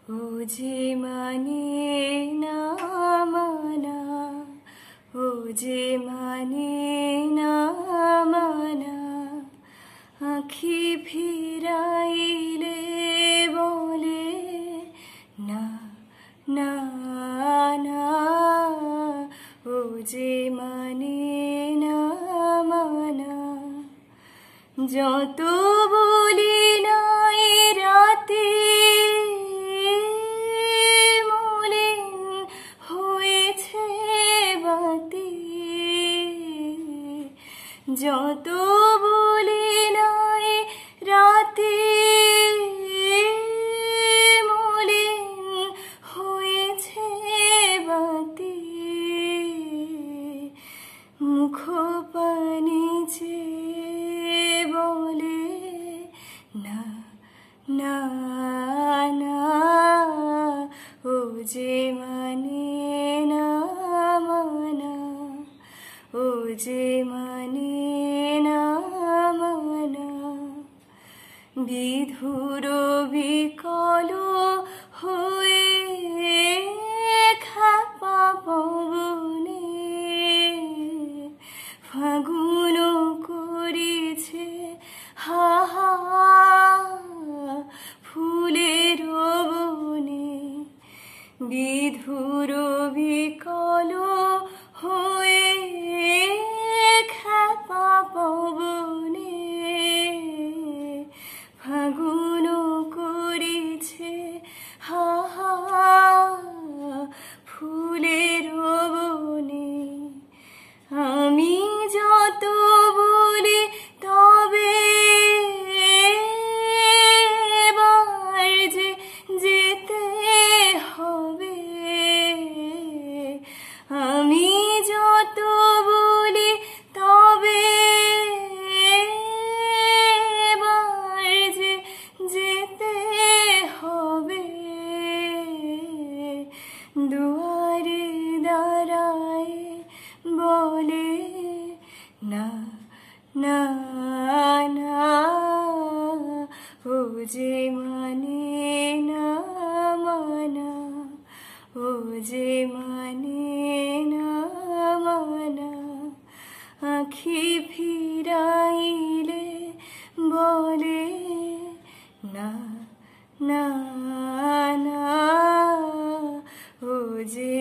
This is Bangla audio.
ও যে মানে না মানা, ও যে মানে না মানা, আখি ফিরাইলে বলে না না না। ও যে মানে না মানা, যত বলি নাই রাতে মলিন হয়েছে বাতি, যত বলি নাই রাতে মলিন হয়েছে বাতি, মুখ পানি বলে না না না। ও যে মানে না মানা, ও যে মানে না মানা, বিধুর বিকল হয়ে খাপা পবনে ফাগুন করেছে হাহা ফুলের বনে, বিধুর বিকল হয়ে খাপা পবনে ফাগুন করেছে হাহা ফুলের বনে। আমি যত বলি তবে এবার যে যেতে হবে, আমি যত বলি তবে এবার যে যেতে হবে, দুয়ারে দাঁড়ায় বলে না না না। ও যে মানে না মানা, ও যে মানে না মানা, আখি ফিরাইলে বলে না না না। ও যে